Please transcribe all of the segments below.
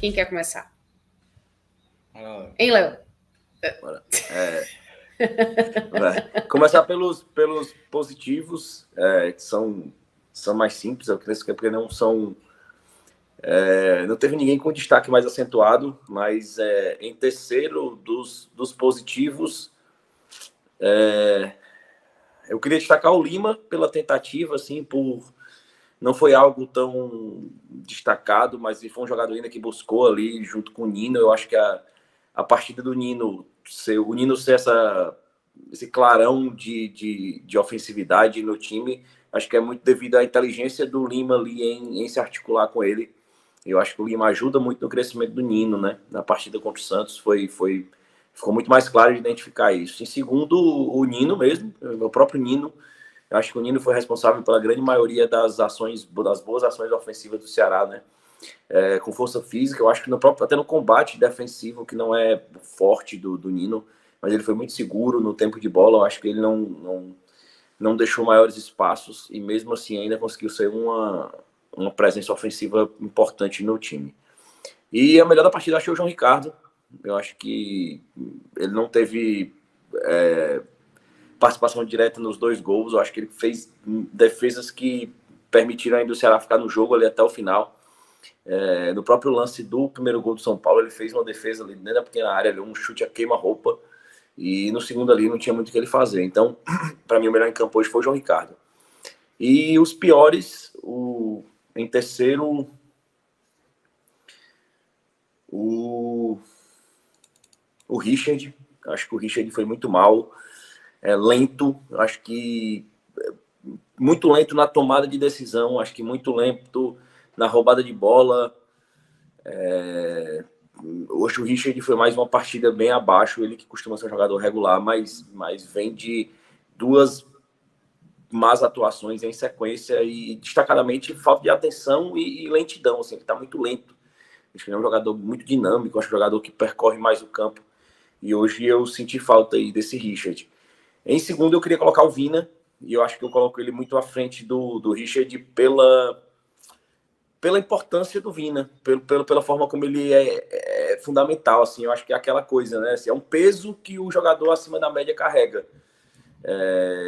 Quem quer começar? Hein, Léo? Começar pelos positivos, que são mais simples, eu creio que porque não são... não teve ninguém com destaque mais acentuado, mas em terceiro dos positivos, eu queria destacar o Lima pela tentativa, assim, não foi algo tão destacado, mas foi um jogador ainda que buscou ali junto com o Nino. Eu acho que a partida do Nino, o Nino ser esse clarão de ofensividade no time, acho que é muito devido à inteligência do Lima ali em se articular com ele. Eu acho que o Lima ajuda muito no crescimento do Nino, né? Na partida contra o Santos ficou muito mais claro de identificar isso. Em segundo, o Nino mesmo, o próprio Nino. Eu acho que o Nino foi responsável pela grande maioria das boas ações ofensivas do Ceará, né? Com força física, eu acho que até no combate defensivo, que não é forte do Nino, mas ele foi muito seguro no tempo de bola. Eu acho que ele não deixou maiores espaços e mesmo assim ainda conseguiu ser uma presença ofensiva importante no time. E a melhor da partida, acho que é o João Ricardo. Eu acho que ele não teve participação direta nos 2 gols. Eu acho que ele fez defesas que permitiram ainda o Ceará ficar no jogo ali até o final. No próprio lance do primeiro gol do São Paulo, ele fez uma defesa ali dentro da pequena área, ali, um chute a queima-roupa, e no segundo ali não tinha muito o que ele fazer. Então, para mim, o melhor em campo hoje foi o João Ricardo. E os piores, em terceiro, o Richard. Acho que o Richard foi muito mal, lento, acho que muito lento na tomada de decisão, acho que muito lento na roubada de bola. Hoje o Richard foi mais uma partida bem abaixo, ele que costuma ser um jogador regular, mas vem de 2 más atuações em sequência e destacadamente falta de atenção e lentidão, assim, ele está muito lento. Acho que ele é um jogador muito dinâmico, acho que é um jogador que percorre mais o campo, e hoje eu senti falta aí desse Richard. Em segundo, eu queria colocar o Vina, e eu acho que eu coloco ele muito à frente do Richard pela importância do Vina, pela forma como ele é fundamental, assim. Eu acho que é aquela coisa, né? Assim, é um peso que o jogador acima da média carrega.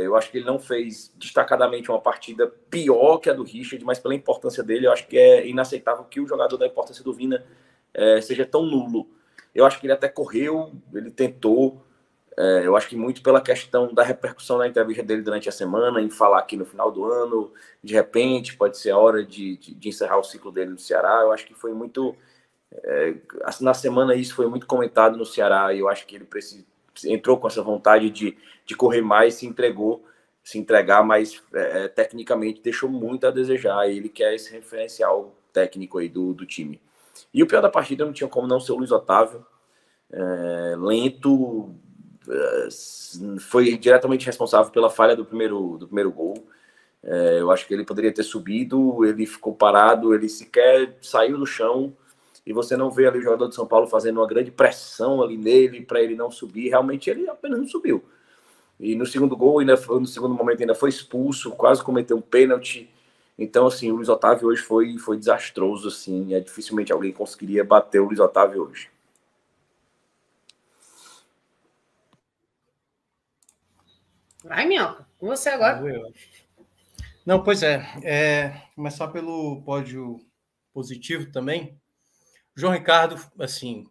Eu acho que ele não fez destacadamente uma partida pior que a do Richard, mas pela importância dele, eu acho que é inaceitável que o jogador da importância do Vina seja tão nulo. Eu acho que ele até correu, ele tentou. Eu acho que muito pela questão da repercussão da entrevista dele durante a semana, em falar que no final do ano, de repente, pode ser a hora de encerrar o ciclo dele no Ceará. Eu acho que foi muito... na semana isso foi muito comentado no Ceará, e eu acho que ele entrou com essa vontade de correr mais, se entregar, mas tecnicamente deixou muito a desejar. Ele quer esse referencial técnico aí do time. E o pior da partida não tinha como não ser o Luiz Otávio. Lento, foi diretamente responsável pela falha do primeiro gol. Eu acho que ele poderia ter subido, ele ficou parado, ele sequer saiu do chão, e você não vê ali o jogador de São Paulo fazendo uma grande pressão ali nele para ele não subir. Realmente ele apenas não subiu. E no segundo gol, no segundo momento, ainda foi expulso, quase cometeu um pênalti. Então, assim, o Luiz Otávio hoje foi desastroso, assim. Dificilmente alguém conseguiria bater o Luiz Otávio hoje. Vai, Minhoca. Com você agora. Não, pois começar pelo pódio positivo também. João Ricardo, assim,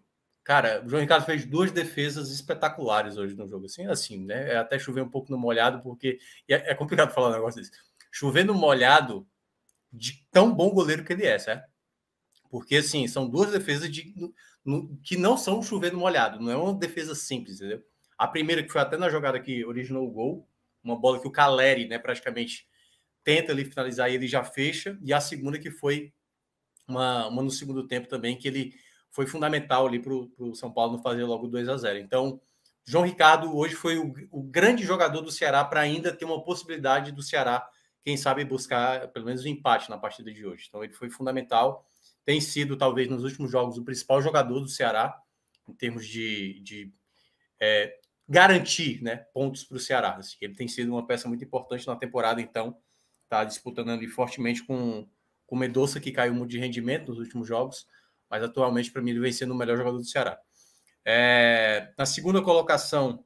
cara, o João Ricardo fez 2 defesas espetaculares hoje no jogo. Assim, né? Até chover um pouco no molhado, porque é complicado falar um negócio desse. Chover no molhado de tão bom goleiro que ele é, certo? Porque, assim, são 2 defesas que não são chover no molhado, não é uma defesa simples, entendeu? A primeira, que foi até na jogada que originou o gol, uma bola que o Caleri, né, praticamente tenta ali finalizar e ele já fecha, e a segunda que foi uma no segundo tempo também, que ele foi fundamental ali para o São Paulo não fazer logo 2-0. Então, João Ricardo hoje foi o grande jogador do Ceará para ainda ter uma possibilidade do Ceará, quem sabe, buscar pelo menos um empate na partida de hoje. Então, ele foi fundamental, tem sido, talvez, nos últimos jogos, o principal jogador do Ceará, em termos de garantir, né, pontos para o Ceará. Assim, ele tem sido uma peça muito importante na temporada, então está disputando ali fortemente com o Mendonça, que caiu muito de rendimento nos últimos jogos, mas atualmente, para mim, ele vem sendo o melhor jogador do Ceará. Na segunda colocação,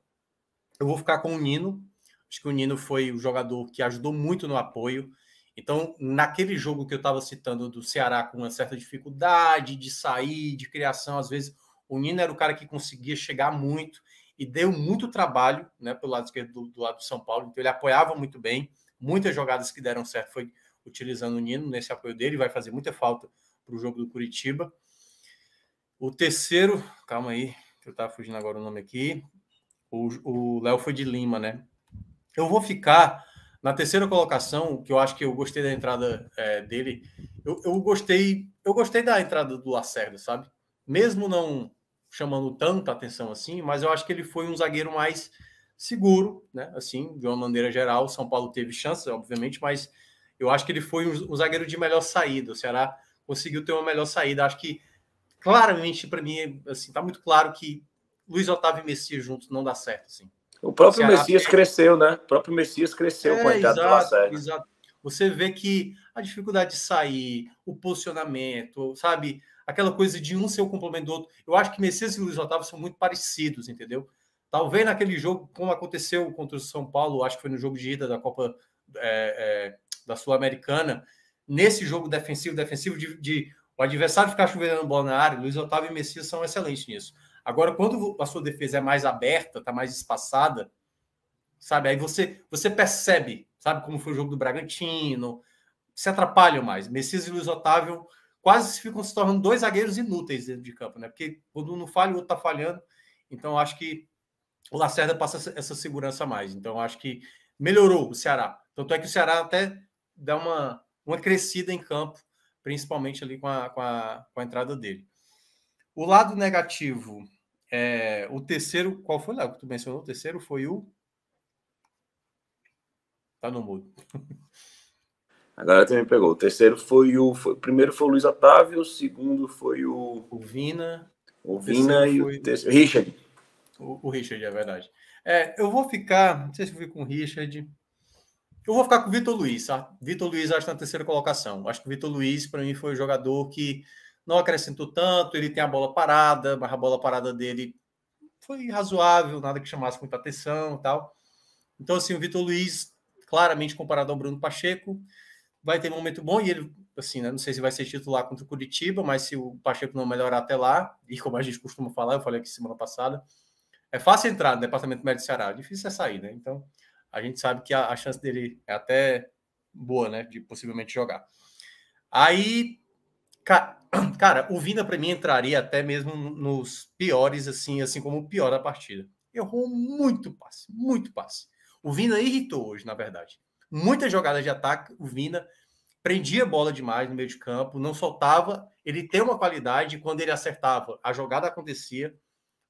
eu vou ficar com o Nino. Acho que o Nino foi o jogador que ajudou muito no apoio. Então, naquele jogo que eu estava citando do Ceará com uma certa dificuldade de sair, de criação, às vezes o Nino era o cara que conseguia chegar muito e deu muito trabalho, né, pelo lado esquerdo do lado do São Paulo. Então, ele apoiava muito bem. Muitas jogadas que deram certo foi utilizando o Nino nesse apoio dele. Vai fazer muita falta para o jogo do Curitiba. O terceiro, calma aí, que eu estava fugindo agora o nome aqui. O Léo foi de Lima, né? Eu vou ficar na terceira colocação, que eu acho que eu gostei da entrada dele. Eu gostei da entrada do Lacerda, sabe? Mesmo não chamando tanta atenção assim, mas eu acho que ele foi um zagueiro mais seguro, né? Assim, de uma maneira geral. O São Paulo teve chances, obviamente, mas eu acho que ele foi um zagueiro de melhor saída. O Ceará conseguiu ter uma melhor saída. Acho que, claramente, para mim, assim, tá muito claro que Luiz Otávio e Messias juntos não dá certo, assim. O próprio Messias cresceu, né? O próprio Messias cresceu com a entrada do Lacerda. Exato. Você vê que a dificuldade de sair, o posicionamento, sabe? Aquela coisa de um ser o complemento do outro. Eu acho que Messias e Luiz Otávio são muito parecidos, entendeu? Talvez naquele jogo, como aconteceu contra o São Paulo, acho que foi no jogo de ida da Copa da Sul-Americana, nesse jogo defensivo de o adversário ficar chovendo bola na área, Luiz Otávio e Messias são excelentes nisso. Agora, quando a sua defesa é mais aberta, está mais espaçada, sabe? Aí você percebe, sabe, como foi o jogo do Bragantino, se atrapalham mais. Messias e Luiz Otávio quase ficam se tornando dois zagueiros inúteis dentro de campo, né? Porque quando um não falha, o outro está falhando. Então, acho que o Lacerda passa essa segurança a mais. Então, acho que melhorou o Ceará. Tanto é que o Ceará até dá uma crescida em campo, principalmente ali com a entrada dele. O lado negativo, o terceiro, qual foi, Léo, que tu mencionou? O terceiro foi o... Tá no mudo. Agora também pegou. O terceiro o primeiro foi o Luiz Otávio, o segundo foi o Vina. O Vina e o terceiro, Richard. O Richard, é verdade. Eu vou ficar, não sei se eu fico com o Richard. Eu vou ficar com o Vitor Luiz, tá? Vitor Luiz, acho, na terceira colocação. Acho que o Vitor Luiz, para mim, foi o jogador que não acrescentou tanto. Ele tem a bola parada, mas a bola parada dele foi razoável, nada que chamasse muita atenção e tal. Então, assim, o Vitor Luiz, claramente comparado ao Bruno Pacheco, vai ter um momento bom e ele, assim, né, não sei se vai ser titular contra o Curitiba, mas se o Pacheco não melhorar até lá, e como a gente costuma falar, eu falei aqui semana passada, é fácil entrar no Departamento Médico do Ceará, difícil é sair, né? Então, a gente sabe que a chance dele é até boa, né, de possivelmente jogar. Aí, cara, o Vina, para mim, entraria até mesmo nos piores, assim como o pior da partida. Errou muito passe. O Vina irritou hoje, na verdade. Muitas jogadas de ataque, o Vina prendia a bola demais no meio de campo, não soltava. Ele tem uma qualidade, quando ele acertava, a jogada acontecia,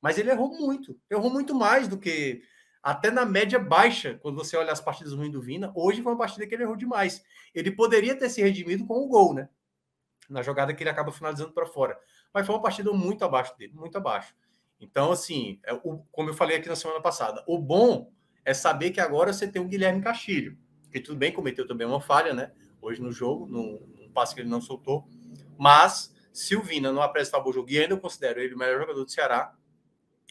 mas ele errou muito mais do que até na média baixa, quando você olha as partidas ruins do Vina. Hoje foi uma partida que ele errou demais. Ele poderia ter se redimido com o gol, né? Na jogada que ele acaba finalizando para fora. Mas foi uma partida muito abaixo dele, muito abaixo. Então, assim, como eu falei aqui na semana passada, o bom é saber que agora você tem o Guilherme Castilho, que tudo bem, cometeu também uma falha, né? Hoje no jogo, num passe que ele não soltou. Mas, se o Vina não apresentar bom jogo, e ainda eu considero ele o melhor jogador do Ceará,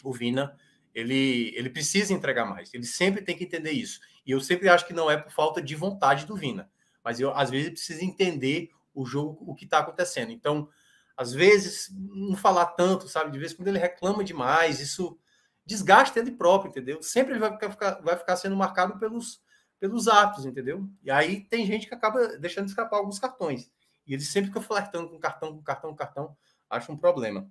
o Vina, ele precisa entregar mais. Ele sempre tem que entender isso. E eu sempre acho que não é por falta de vontade do Vina. Mas às vezes, precisa entender o jogo, o que está acontecendo. Então, às vezes, não falar tanto, sabe? De vez em quando ele reclama demais, isso desgasta ele próprio, entendeu? Sempre ele vai ficar sendo marcado pelos atos, entendeu? E aí tem gente que acaba deixando de escapar alguns cartões. E ele sempre fica flertando com cartão. Acho um problema.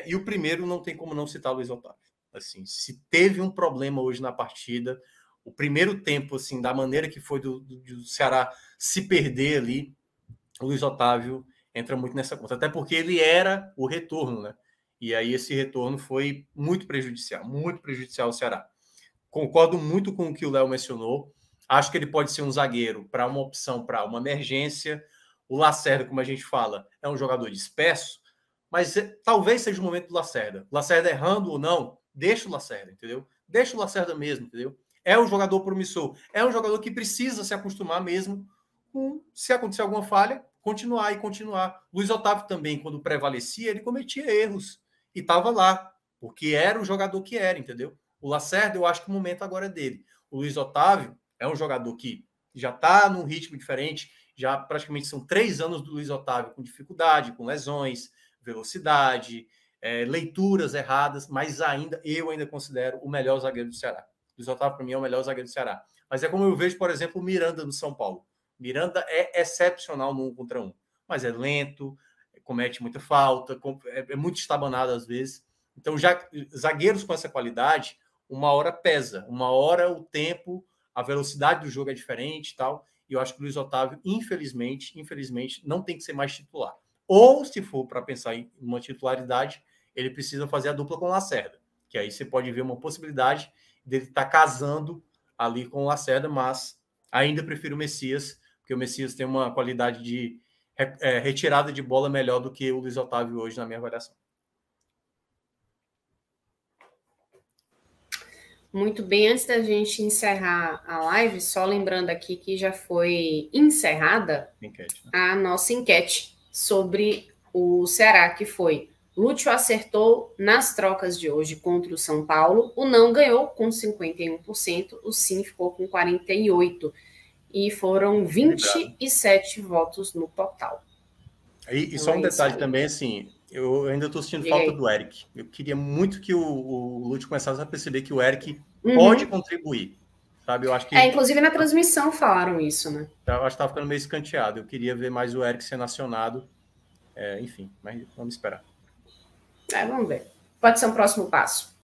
E o primeiro não tem como não citar o Luiz Otávio. Assim, se teve um problema hoje na partida, o primeiro tempo, assim, da maneira que foi do Ceará se perder ali, o Luiz Otávio entra muito nessa conta. Até porque ele era o retorno, né? E aí esse retorno foi muito prejudicial ao Ceará. Concordo muito com o que o Léo mencionou. Acho que ele pode ser um zagueiro para uma opção, para uma emergência. O Lacerda, como a gente fala, é um jogador disperso, mas talvez seja o momento do Lacerda. O Lacerda errando ou não, deixa o Lacerda, entendeu? Deixa o Lacerda mesmo, entendeu? É um jogador promissor. É um jogador que precisa se acostumar mesmo com, se acontecer alguma falha, continuar e continuar. Luiz Otávio também, quando prevalecia, ele cometia erros e estava lá, porque era o jogador que era, entendeu? O Lacerda, eu acho que o momento agora é dele. O Luiz Otávio é um jogador que já está num ritmo diferente, já praticamente são 3 anos do Luiz Otávio com dificuldade, com lesões, velocidade, leituras erradas, mas eu ainda considero o melhor zagueiro do Ceará. O Luiz Otávio, para mim, é o melhor zagueiro do Ceará. Mas é como eu vejo, por exemplo, o Miranda do São Paulo. Miranda é excepcional no 1 contra 1, mas é lento, comete muita falta, é muito estabanado às vezes. Então, já zagueiros com essa qualidade, uma hora pesa, uma hora o tempo, a velocidade do jogo é diferente e tal. E eu acho que o Luiz Otávio, infelizmente, não tem que ser mais titular. Ou, se for para pensar em uma titularidade, ele precisa fazer a dupla com o Lacerda, que aí você pode ver uma possibilidade dele estar casando ali com o Lacerda, mas ainda prefiro o Messias, porque o Messias tem uma qualidade de retirada de bola melhor do que o Luiz Otávio hoje, na minha avaliação. Muito bem, antes da gente encerrar a live, só lembrando aqui que já foi encerrada a nossa enquete sobre o Ceará, que foi: Lúcio acertou nas trocas de hoje contra o São Paulo, o não ganhou com 51%, o sim ficou com 48%, e foram 27 votos no total. E só um detalhe também, assim, eu ainda estou sentindo falta do Eric. Eu queria muito que o Lúcio começasse a perceber que o Eric pode contribuir, sabe? Eu acho que... inclusive na transmissão falaram isso, né? Eu acho que estava ficando meio escanteado. Eu queria ver mais o Eric sendo acionado. Enfim, mas vamos esperar. Vamos ver. Pode ser um próximo passo.